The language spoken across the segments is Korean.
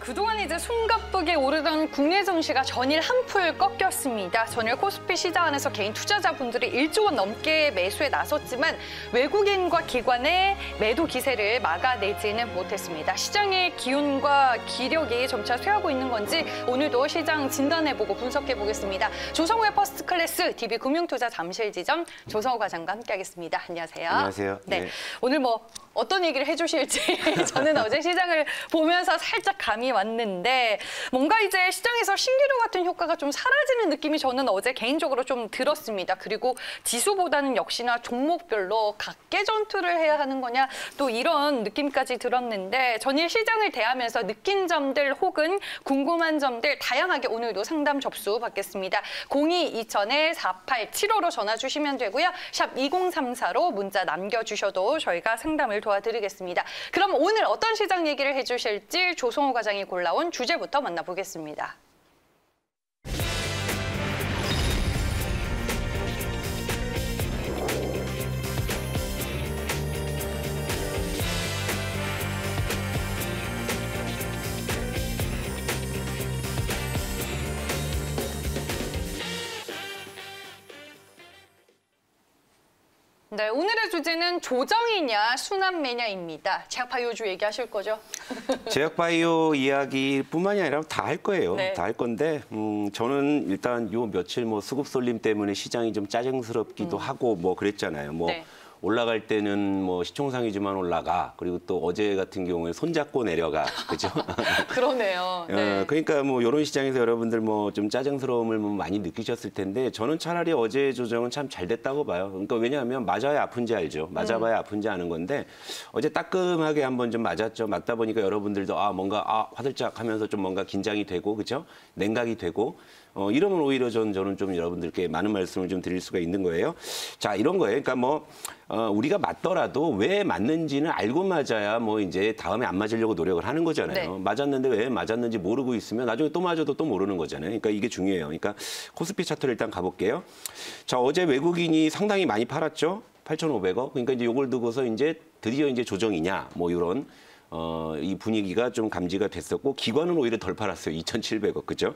그동안 이제 숨가쁘게 오르던 국내 증시가 전일 한풀 꺾였습니다. 전일 코스피 시장 안에서 개인 투자자분들이 1조 원 넘게 매수에 나섰지만 외국인과 기관의 매도 기세를 막아내지는 못했습니다. 시장의 기운과 기력이 점차 쇠하고 있는 건지 오늘도 시장 진단해보고 분석해보겠습니다. 조성우의 퍼스트 클래스 DB 금융투자 잠실지점 조성우 과장과 함께하겠습니다. 안녕하세요. 안녕하세요. 네. 오늘 어떤 얘기를 해주실지 저는 어제 시장을 보면서 살짝 감이 왔는데 뭔가 이제 시장에서 신기루 같은 효과가 좀 사라지는 느낌이 저는 어제 개인적으로 좀 들었습니다. 그리고 지수보다는 역시나 종목별로 각계 전투를 해야 하는 거냐 또 이런 느낌까지 들었는데 전일 시장을 대하면서 느낀 점들 혹은 궁금한 점들 다양하게 오늘도 상담 접수 받겠습니다. 02-2000-4875로 전화 주시면 되고요. 샵 2034로 문자 남겨주셔도 저희가 상담을 도와드리겠습니다. 그럼 오늘 어떤 시장 얘기를 해주실지 조성우 과장이 골라온 주제부터 만나보겠습니다. 네, 오늘의 주제는 조정이냐 순환매냐입니다. 제약바이오주 얘기하실 거죠? 제약바이오 이야기뿐만이 아니라 다 할 거예요. 네. 다 할 건데 저는 일단 요 며칠 수급 쏠림 때문에 시장이 좀 짜증스럽기도 하고 그랬잖아요. 네. 올라갈 때는 시총상이지만 올라가. 그리고 또 어제 같은 경우에 손잡고 내려가. 그죠? 그러네요. 네. 그러니까 이런 시장에서 여러분들 좀 짜증스러움을 많이 느끼셨을 텐데 저는 차라리 어제 조정은 참 잘 됐다고 봐요. 그러니까 왜냐하면 맞아야 아픈지 알죠. 맞아봐야 아픈지 아는 건데 어제 따끔하게 한번 좀 맞았죠. 맞다 보니까 여러분들도 뭔가 화들짝 하면서 좀 뭔가 긴장이 되고 그죠? 냉각이 되고 이러면 오히려 저는 좀 여러분들께 많은 말씀을 좀 드릴 수가 있는 거예요. 자, 이런 거예요. 그러니까 우리가 맞더라도 왜 맞는지는 알고 맞아야 이제 다음에 안 맞으려고 노력을 하는 거잖아요. 네. 맞았는데 왜 맞았는지 모르고 있으면 나중에 또 맞아도 또 모르는 거잖아요. 그러니까 이게 중요해요. 그러니까 코스피 차트를 일단 가볼게요. 자, 어제 외국인이 상당히 많이 팔았죠. 8,500억. 그러니까 이제 요걸 두고서 이제 드디어 이제 조정이냐 이런 이 분위기가 좀 감지가 됐었고 기관은 오히려 덜 팔았어요. 2,700억 그죠?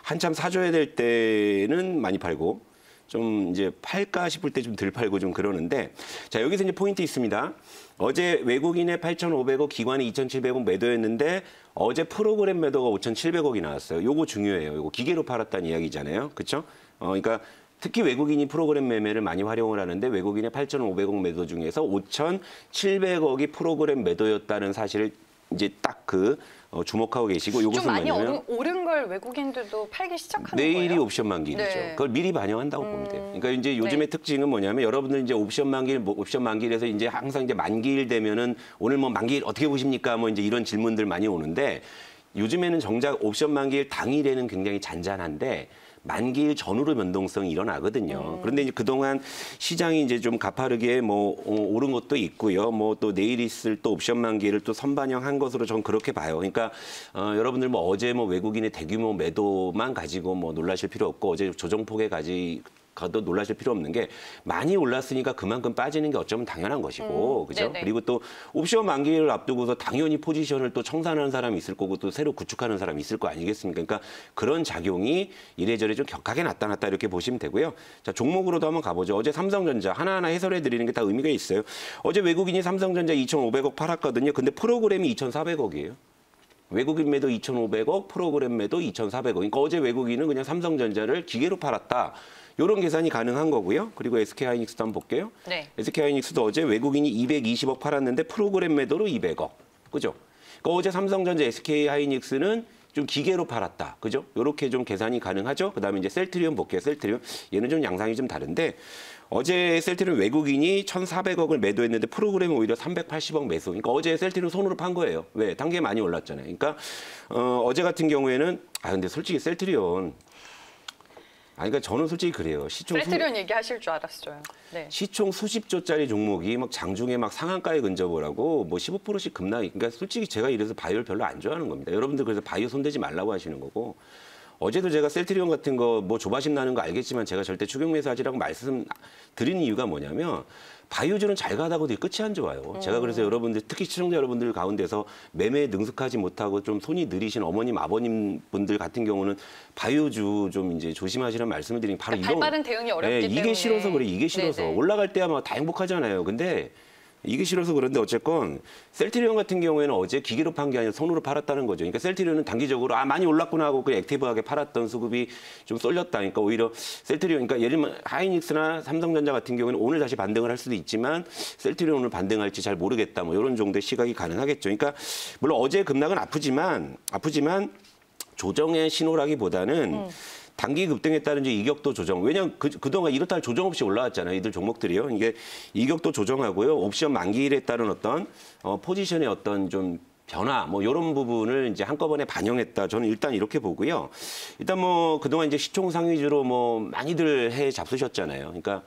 한참 사줘야 될 때는 많이 팔고 좀 이제 팔까 싶을 때 좀 덜 팔고 좀 그러는데 자 여기서 이제 포인트 있습니다. 어제 외국인의 8,500억 기관이 2,700억 매도했는데 어제 프로그램 매도가 5,700억이 나왔어요. 요거 중요해요. 요거 기계로 팔았다는 이야기잖아요. 그렇죠? 그러니까 특히 외국인이 프로그램 매매를 많이 활용을 하는데 외국인의 8,500억 매도 중에서 5,700억이 프로그램 매도였다는 사실을 이제 딱 주목하고 계시고 이것은 좀 많이 뭐냐면 오른 걸 외국인들도 팔기 시작하는 내일이 거예요? 옵션 만기일이죠. 네. 그걸 미리 반영한다고 보면 돼요. 그러니까 이제 요즘의 특징은 뭐냐면 여러분들 이제 옵션 만기일에서 이제 항상 이제 만기일 되면은 오늘 만기일 어떻게 보십니까? 이제 이런 질문들 많이 오는데 요즘에는 정작 옵션 만기일 당일에는 굉장히 잔잔한데 만기일 전후로 변동성이 일어나거든요. 그런데 이제 그동안 시장이 이제 좀 가파르게 오른 것도 있고요. 또 내일 있을 또 옵션 만기일을 또 선반영한 것으로 전 그렇게 봐요. 그러니까 여러분들 어제 외국인의 대규모 매도만 가지고 놀라실 필요 없고 어제 조정폭에 가도 놀라실 필요 없는 게 많이 올랐으니까 그만큼 빠지는 게 어쩌면 당연한 것이고 그죠? 네네. 그리고 또 옵션 만기를 앞두고서 당연히 포지션을 또 청산하는 사람이 있을 거고 또 새로 구축하는 사람이 있을 거 아니겠습니까? 그러니까 그런 작용이 이래저래 좀 격하게 나타났다 이렇게 보시면 되고요. 자, 종목으로도 한번 가보죠. 어제 삼성전자 하나하나 해설해 드리는 게 다 의미가 있어요. 어제 외국인이 삼성전자 2,500억 팔았거든요. 근데 프로그램이 2,400억이에요. 외국인 매도 2,500억, 프로그램 매도 2,400억. 그러니까 어제 외국인은 그냥 삼성전자를 기계로 팔았다. 이런 계산이 가능한 거고요. 그리고 SK하이닉스도 한번 볼게요. 네. SK하이닉스도 어제 외국인이 220억 팔았는데 프로그램 매도로 200억. 그죠? 그러니까 어제 삼성전자, SK하이닉스는 좀 기계로 팔았다. 그죠? 이렇게 좀 계산이 가능하죠. 그다음에 이제 셀트리온 볼게요. 셀트리온. 얘는 좀 양상이 좀 다른데 어제 셀트리온 외국인이 1,400억을 매도했는데 프로그램은 오히려 380억 매수. 그러니까 어제 셀트리온 손으로 판 거예요. 왜? 단계 많이 올랐잖아요. 그러니까 어제 같은 경우에는 근데 솔직히 셀트리온 그러니까 저는 솔직히 그래요. 셀트리온 얘기하실 줄 알았어요. 네. 시총 수십조짜리 종목이 장중에 상한가에 근접을 하고 15%씩 급락이. 그러니까 솔직히 제가 이래서 바이오를 별로 안 좋아하는 겁니다. 여러분들 그래서 바이오 손대지 말라고 하시는 거고 어제도 제가 셀트리온 같은 거 뭐 조바심 나는 거 알겠지만 제가 절대 추격 매수하지라고 말씀드리는 이유가 뭐냐면 바이오주는 잘 가다가도 끝이 안 좋아요. 제가 그래서 여러분들 특히 시청자 여러분들 가운데서 매매에 능숙하지 못하고 좀 손이 느리신 어머님, 아버님 분들 같은 경우는 바이오주 좀 이제 조심하시라는 말씀을 드리는 바로 그러니까 발빠른 대응이 어렵기 때문에. 이게 싫어서 그래. 이게 싫어서. 네네. 올라갈 때야 뭐 다 행복하잖아요. 근데 이게 싫어서 그런데 어쨌건 셀트리온 같은 경우에는 어제 기계로 판 게 아니라 손으로 팔았다는 거죠. 그러니까 셀트리온은 단기적으로 많이 올랐구나 하고 그 액티브하게 팔았던 수급이 좀 쏠렸다. 그러니까 오히려 셀트리온, 그러니까 예를 들면 하이닉스나 삼성전자 같은 경우에는 오늘 다시 반등을 할 수도 있지만 셀트리온 오늘 반등할지 잘 모르겠다. 뭐 이런 정도의 시각이 가능하겠죠. 그러니까 물론 어제 급락은 아프지만 조정의 신호라기보다는 단기 급등에 따른 이제 이격도 조정. 왜냐하면 그동안 이렇다 할 조정 없이 올라왔잖아요. 이들 종목들이요. 이게 이격도 조정하고요. 옵션 만기일에 따른 어떤 포지션의 어떤 좀 변화, 뭐 이런 부분을 이제 한꺼번에 반영했다. 저는 일단 이렇게 보고요. 일단 뭐 그동안 이제 시총상 위주로 뭐 많이들 해 잡수셨잖아요. 그러니까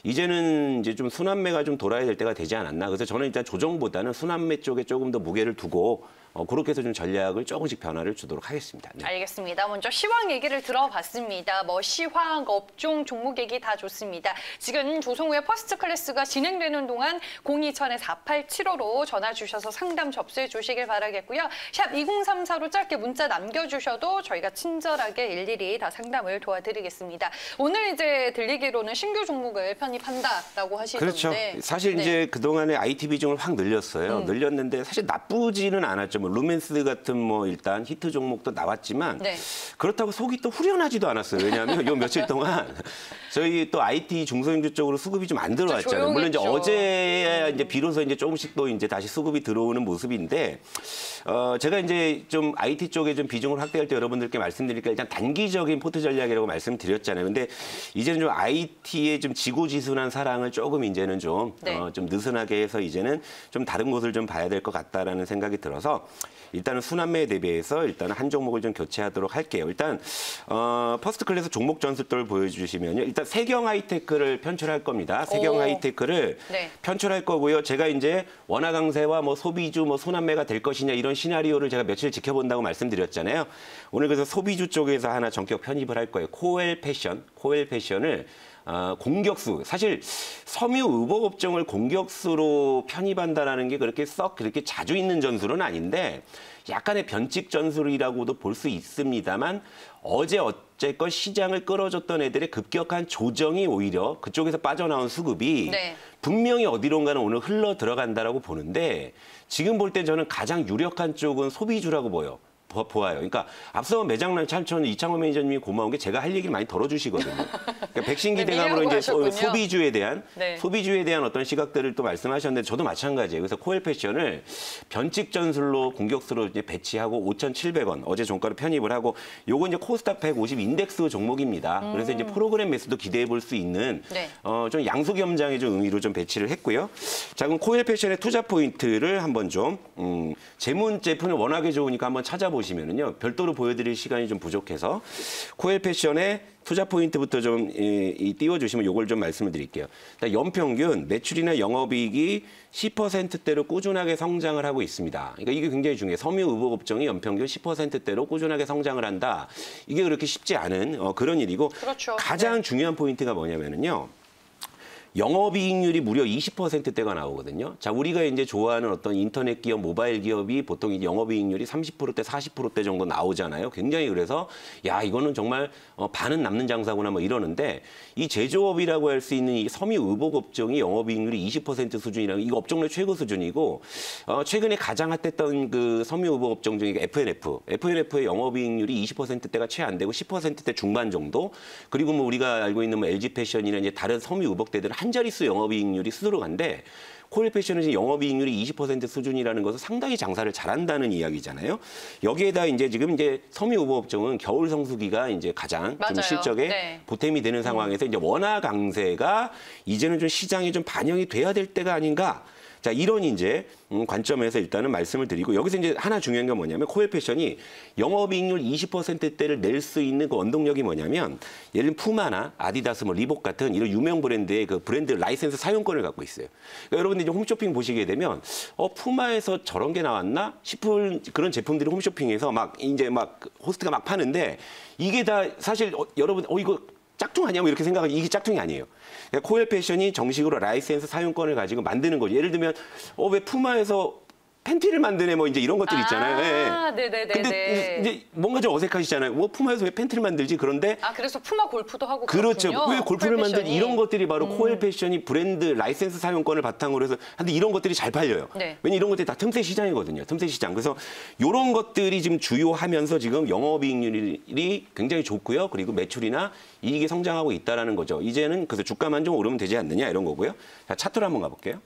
이제는 이제 좀 순환매가 좀 돌아야 될 때가 되지 않았나. 그래서 저는 일단 조정보다는 순환매 쪽에 조금 더 무게를 두고 그렇게 해서 좀 전략을 조금씩 변화를 주도록 하겠습니다. 네. 알겠습니다. 먼저 시황 얘기를 들어봤습니다. 뭐 시황, 업종, 종목 얘기 다 좋습니다. 지금 조성우의 퍼스트 클래스가 진행되는 동안 027-4875로 전화 주셔서 상담 접수해 주시길 바라겠고요. 샵 2034로 짧게 문자 남겨주셔도 저희가 친절하게 일일이 다 상담을 도와드리겠습니다. 오늘 이제 들리기로는 신규 종목을 편입한다라고 하시던데. 그렇죠. 사실 네. 이제 그동안에 IT 비중을 확 늘렸어요. 늘렸는데 사실 나쁘지는 않았죠. 뭐 루멘스 같은 뭐 일단 히트 종목도 나왔지만 네. 그렇다고 속이 또 후련하지도 않았어요. 왜냐하면 요 며칠 동안 저희 또 IT 중소형주 쪽으로 수급이 좀 안 들어왔잖아요. 물론 이제 어제 이제 비로소 이제 조금씩 또 이제 다시 수급이 들어오는 모습인데 제가 이제 좀 IT 쪽에 좀 비중을 확대할 때 여러분들께 말씀드릴까 일단 단기적인 포트 전략이라고 말씀드렸잖아요. 근데 이제는 좀 IT에 좀 지고지순한 사랑을 조금 이제는 좀 좀 느슨하게 해서 이제는 좀 다른 곳을 좀 봐야 될 것 같다라는 생각이 들어서 일단은 순환매에 대비해서 일단은 한 종목을 좀 교체하도록 할게요. 일단 퍼스트 클래스 종목 전술도를 보여주시면요. 일단 세경 하이테크를 편출할 겁니다. 세경 하이테크를 편출할 거고요. 제가 이제 원화 강세와 뭐 소비주 뭐 순환매가 될 것이냐 이런 시나리오를 제가 며칠 지켜본다고 말씀드렸잖아요. 오늘 그래서 소비주 쪽에서 하나 전격 편입을 할 거예요. 코엘 패션을 공격수. 사실 섬유의복업종을 공격수로 편입한다라는 게 그렇게 자주 있는 전술은 아닌데 약간의 변칙 전술이라고도 볼 수 있습니다만 어쨌건 시장을 끌어줬던 애들의 급격한 조정이 오히려 그쪽에서 빠져나온 수급이 분명히 어디론가는 오늘 흘러 들어간다라고 보는데 지금 볼 때 저는 가장 유력한 쪽은 소비주라고 보여요. 그러니까 앞서 매장난 참천 이창호 매니저님이 고마운 게 제가 할 얘기를 많이 덜어주시거든요. 그러니까 백신 기대감으로 이제 소비주에 대한 어떤 시각들을 또 말씀하셨는데 저도 마찬가지예요. 그래서 코엘 패션을 변칙 전술로 공격수로 이제 배치하고 5,700원 어제 종가로 편입을 하고 요거 이제 코스닥 150 인덱스 종목입니다. 그래서 이제 프로그램 매수도 기대해 볼 수 있는 좀 양수 겸장의 좀 의미로 좀 배치를 했고요. 자 그럼 코엘 패션의 투자 포인트를 한번 좀 재문 제품이 워낙에 좋으니까 한번 찾아보시면은요. 별도로 보여드릴 시간이 좀 부족해서 코엘 패션의 투자 포인트부터 좀 띄워주시면 요걸 좀 말씀을 드릴게요. 연평균 매출이나 영업이익이 10%대로 꾸준하게 성장을 하고 있습니다. 그러니까 이게 굉장히 중요해요. 섬유의복업종이 연평균 10%대로 꾸준하게 성장을 한다. 이게 그렇게 쉽지 않은 그런 일이고 가장 중요한 포인트가 뭐냐면은요. 영업이익률이 무려 20%대가 나오거든요. 자, 우리가 이제 좋아하는 어떤 인터넷 기업, 모바일 기업이 보통 이제 영업이익률이 30%대, 40%대 정도 나오잖아요. 굉장히 그래서 야, 이거는 정말 반은 남는 장사구나 뭐 이러는데 이 제조업이라고 할 수 있는 이 섬유의복업종이 영업이익률이 20% 수준이라는 이거 업종 내 최고 수준이고 최근에 가장 핫했던 그 섬유의복업종 중에 FNF의 영업이익률이 20%대가 채 안 되고 10%대 중반 정도. 그리고 뭐 우리가 알고 있는 뭐 LG패션이나 이제 다른 섬유의복대들은 한 자릿수 영업이익률이 스스로 간데 코엘 패션은 지금 영업이익률이 20% 수준이라는 것은 상당히 장사를 잘한다는 이야기잖아요. 여기에다 지금 섬유의복업종은 겨울 성수기가 이제 가장 좀 실적에 보탬이 되는 상황에서 이제 원화 강세가 이제는 좀 시장에 좀 반영이 돼야 될 때가 아닌가. 자, 이런 이제 관점에서 일단은 말씀을 드리고 여기서 이제 하나 중요한 게 뭐냐면 코엘 패션이 영업이익률 20%대를 낼 수 있는 그 원동력이 뭐냐면 예를 들면 푸마나 아디다스, 뭐 리복 같은 이런 유명 브랜드의 그 브랜드 라이센스 사용권을 갖고 있어요. 그러니까 여러분들 이제 홈쇼핑 보시게 되면 푸마에서 저런 게 나왔나 싶은 그런 제품들이 홈쇼핑에서 막 이제 막 호스트가 막 파는데 이게 다 사실 여러분 이거 짝퉁 아니야? 뭐 이렇게 생각하면 이게 짝퉁이 아니에요. 그러니까 코엘 패션이 정식으로 라이센스 사용권을 가지고 만드는 거죠. 예를 들면 왜 푸마에서 팬티를 만드네 뭐 이제 이런 것들 있잖아요. 아, 네네네. 근데 이제 뭔가 좀 어색하시잖아요. 뭐 푸마에서 왜 팬티를 만들지? 그런데 그래서 푸마 골프도 하고 그렇죠. 그렇군요. 왜 골프를 코엘 만든 패션이. 이런 것들이 바로 코엘 패션이 브랜드 라이센스 사용권을 바탕으로 해서 근데 이런 것들이 잘 팔려요. 네. 왜냐면 이런 것들이 다 틈새 시장이거든요. 틈새 시장. 그래서 이런 것들이 지금 주요하면서 지금 영업이익률이 굉장히 좋고요. 그리고 매출이나 이익이 성장하고 있다라는 거죠. 이제는 그래서 주가만 좀 오르면 되지 않느냐 이런 거고요. 자, 차트로 한번 가볼게요.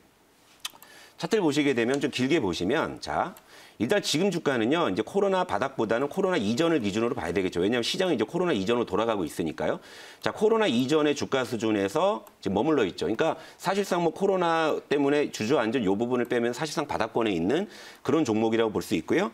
차트를 보시게 되면 좀 길게 보시면 자. 일단 지금 주가는요, 이제 코로나 바닥보다는 코로나 이전을 기준으로 봐야 되겠죠. 왜냐하면 시장이 이제 코로나 이전으로 돌아가고 있으니까요. 자, 코로나 이전의 주가 수준에서 지금 머물러 있죠. 그러니까 사실상 뭐 코로나 때문에 주저앉은 이 부분을 빼면 사실상 바닥권에 있는 그런 종목이라고 볼 수 있고요.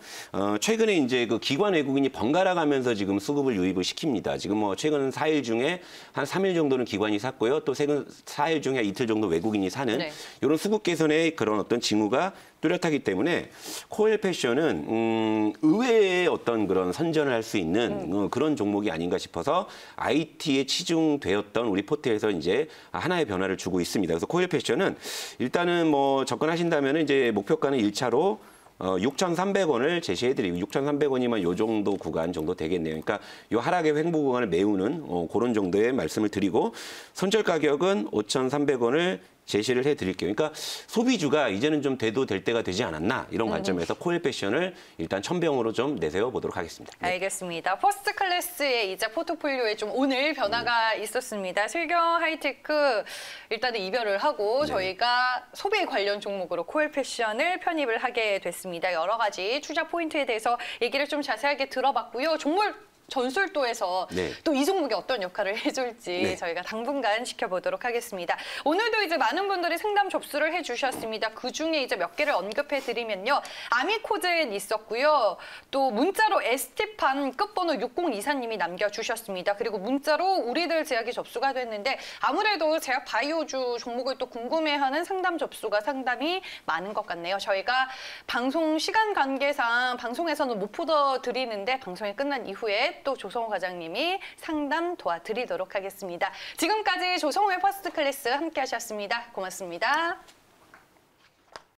최근에 이제 그 기관 외국인이 번갈아 가면서 지금 수급을 유입을 시킵니다. 지금 뭐 최근 4일 중에 한 3일 정도는 기관이 샀고요. 또 최근 4일 중에 이틀 정도 외국인이 사는 네. 이런 수급 개선의 그런 어떤 징후가 뚜렷하기 때문에 코엘 패션은 의외의 어떤 그런 선전을 할 수 있는 그런 종목이 아닌가 싶어서 IT에 치중되었던 우리 포트에서 이제 하나의 변화를 주고 있습니다. 그래서 코엘 패션은 일단은 뭐 접근하신다면 이제 목표가는 1차로 6,300원을 제시해드리고 6,300원이면 요 정도 구간 정도 되겠네요. 그러니까 요 하락의 횡보 구간을 메우는 그런 정도의 말씀을 드리고 손절 가격은 5,300원을 제시를 해드릴게요. 그러니까 소비주가 이제는 좀 돼도 될 때가 되지 않았나 이런 관점에서 코엘 패션을 일단 1,000병으로 좀 내세워 보도록 하겠습니다. 네. 알겠습니다. 퍼스트 클래스의 이자 포트폴리오에 좀 오늘 변화가 있었습니다. 슬경 하이테크 일단은 이별을 하고 저희가 소비 관련 종목으로 코엘 패션을 편입을 하게 됐습니다. 여러 가지 투자 포인트에 대해서 얘기를 좀 자세하게 들어봤고요. 종목 전술도에서 네. 또 이 종목이 어떤 역할을 해줄지 네. 저희가 당분간 지켜보도록 하겠습니다. 오늘도 이제 많은 분들이 상담 접수를 해주셨습니다. 그 중에 이제 몇 개를 언급해드리면요. 아미코젠 있었고요. 또 문자로 에스티판 끝번호 6024님이 남겨주셨습니다. 그리고 문자로 우리들 제약이 접수가 됐는데 아무래도 제약 바이오주 종목을 또 궁금해하는 상담 접수가 상당히 많은 것 같네요. 저희가 방송 시간 관계상 방송에서는 못 풀어드리는데 방송이 끝난 이후에 또 조성호 과장님이 상담 도와드리도록 하겠습니다. 지금까지 조성호의 퍼스트 클래스 함께 하셨습니다. 고맙습니다.